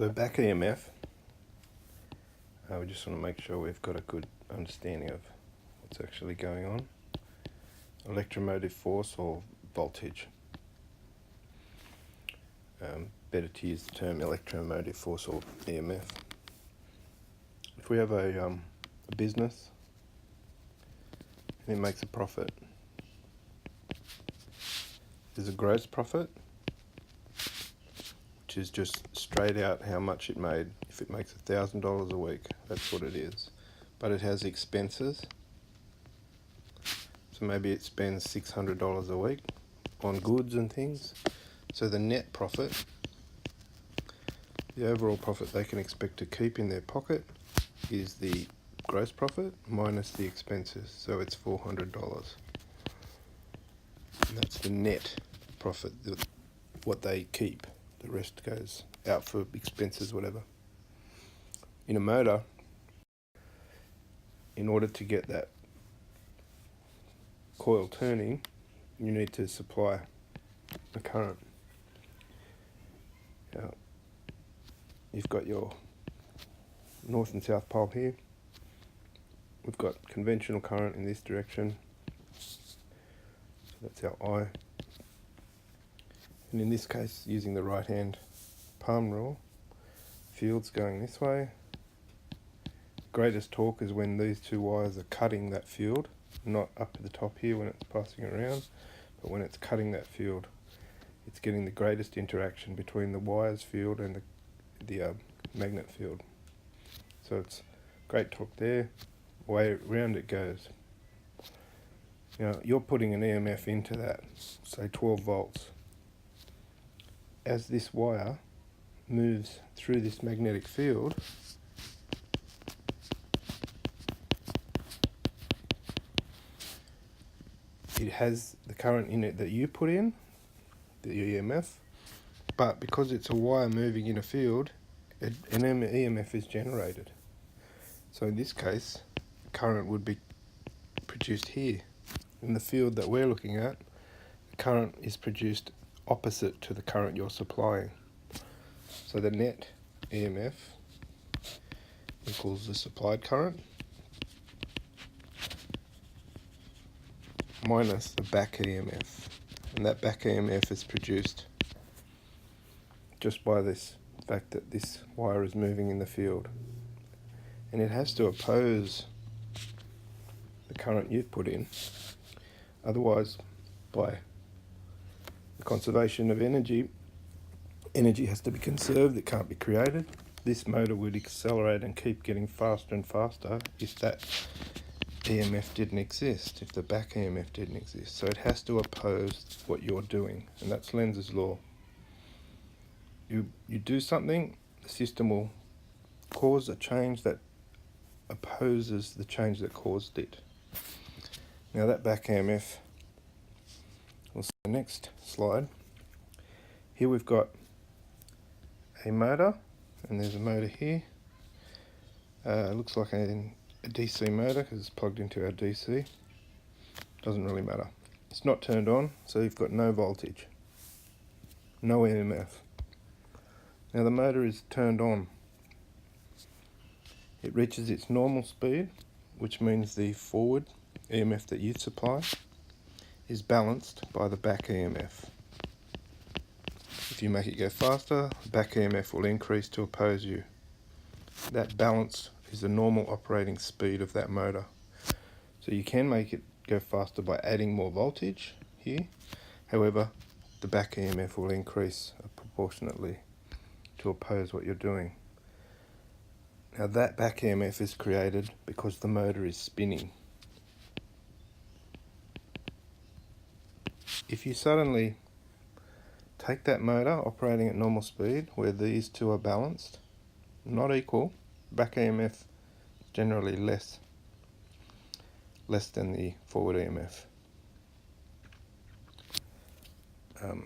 So back EMF, we just want to make sure we've got a good understanding of what's actually going on. Electromotive force or voltage. Better to use the term electromotive force or EMF. If we have a business and it makes a profit, there's a gross profit, which is just straight out how much it made. If it makes $1,000 a week, that's what it is. But it has expenses, so maybe it spends $600 a week on goods and things. So the net profit, the overall profit they can expect to keep in their pocket, is the gross profit minus the expenses. So it's $400. And that's the net profit, what they keep. The rest goes out for expenses, whatever. In a motor, in order to get that coil turning, you need to supply a current. Now, you've got your north and south pole here. We've got conventional current in this direction. So that's our I. And in this case, using the right hand palm rule, field's going this way. Greatest torque is when these two wires are cutting that field, not up at the top here when it's passing around, but when it's cutting that field, it's getting the greatest interaction between the wires field and the magnet field. So it's great torque there, way round it goes. Now you're putting an EMF into that, say 12 volts. As this wire moves through this magnetic field, it has the current in it that you put in, the EMF, but because it's a wire moving in a field, an EMF is generated. So in this case, current would be produced here. In the field that we're looking at, the current is produced opposite to the current you're supplying. So the net EMF equals the supplied current minus the back EMF. And that back EMF is produced just by this fact that this wire is moving in the field. And it has to oppose the current you've put in. Otherwise, by the conservation of energy, energy has to be conserved, it can't be created. This motor would accelerate and keep getting faster and faster if that EMF didn't exist, if the back EMF didn't exist. So it has to oppose what you're doing, and that's Lenz's law. You do something, the system will cause a change that opposes the change that caused it. Now that back EMF, we'll see the next slide. Here we've got a motor, and there's a motor here. It looks like a DC motor because it's plugged into our DC. Doesn't really matter. It's not turned on, so you've got no voltage, no EMF. Now the motor is turned on. It reaches its normal speed, which means the forward EMF that you supply is balanced by the back EMF. If you make it go faster, the back EMF will increase to oppose you. That balance is the normal operating speed of that motor. So you can make it go faster by adding more voltage here. However, the back EMF will increase proportionately to oppose what you're doing. Now that back EMF is created because the motor is spinning. If you suddenly take that motor operating at normal speed, where these two are balanced, not equal, back EMF is generally less than the forward EMF.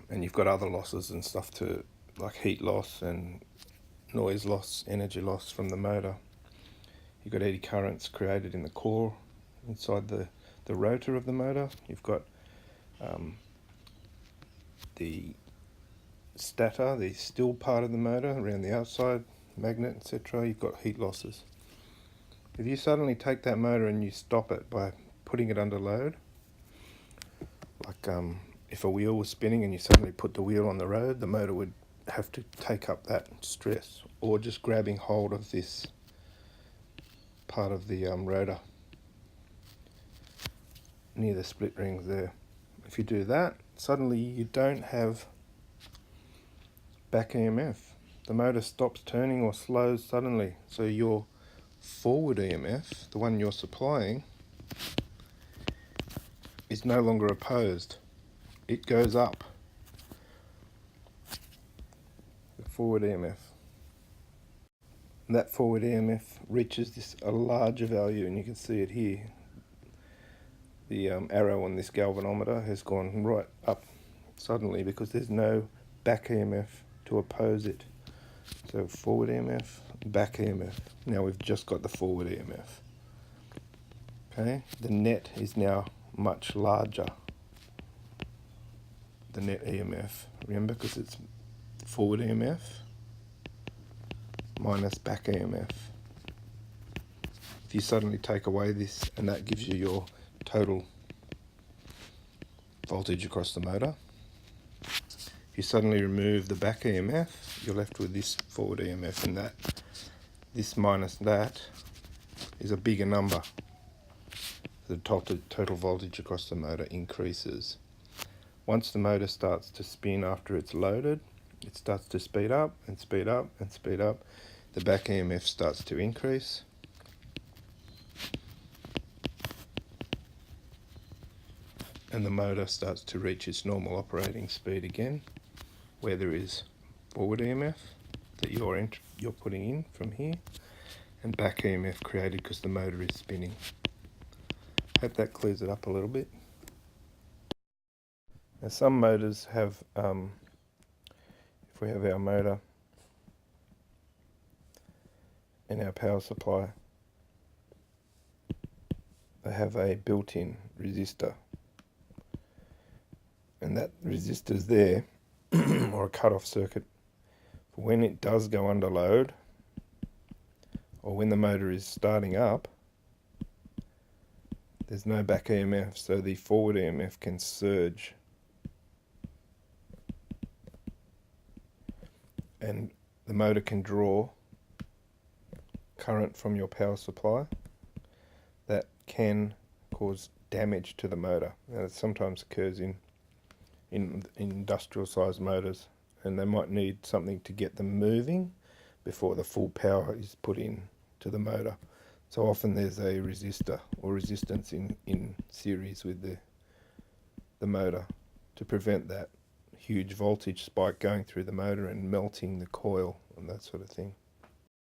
And you've got other losses and stuff too, like heat loss and noise loss, energy loss from the motor. You've got eddy currents created in the core, inside the rotor of the motor. You've got the stator, the still part of the motor around the outside, magnet, etc., you've got heat losses. If you suddenly take that motor and you stop it by putting it under load, like if a wheel was spinning and you suddenly put the wheel on the road, the motor would have to take up that stress, or just grabbing hold of this part of the rotor near the split rings there. If you do that, suddenly you don't have back EMF. The motor stops turning or slows suddenly, so your forward EMF, the one you're supplying, is no longer opposed. It goes up. The forward EMF. And that forward EMF reaches a larger value, and you can see it here. The arrow on this galvanometer has gone right up suddenly because there's no back EMF to oppose it. So forward EMF, back EMF. Now we've just got the forward EMF. Okay, the net is now much larger. The net EMF, remember, because it's forward EMF minus back EMF. If you suddenly take away this, and that gives you your total voltage across the motor. If you suddenly remove the back EMF, you're left with this forward EMF, and that this minus that is a bigger number. The total voltage across the motor increases. Once the motor starts to spin after it's loaded, it starts to speed up and speed up and speed up. The back EMF starts to increase. And the motor starts to reach its normal operating speed again, where there is forward EMF that you're putting in from here, and back EMF created because the motor is spinning. Hope that clears it up a little bit. Now some motors have, if we have our motor and our power supply, they have a built-in resistor. And that resistor's there, or a cut-off circuit, for when it does go under load, or when the motor is starting up, there's no back EMF, so the forward EMF can surge. And the motor can draw current from your power supply that can cause damage to the motor. Now, it sometimes occurs in industrial sized motors, and they might need something to get them moving before the full power is put in to the motor. So often there's a resistor or resistance in series with the motor to prevent that huge voltage spike going through the motor and melting the coil and that sort of thing.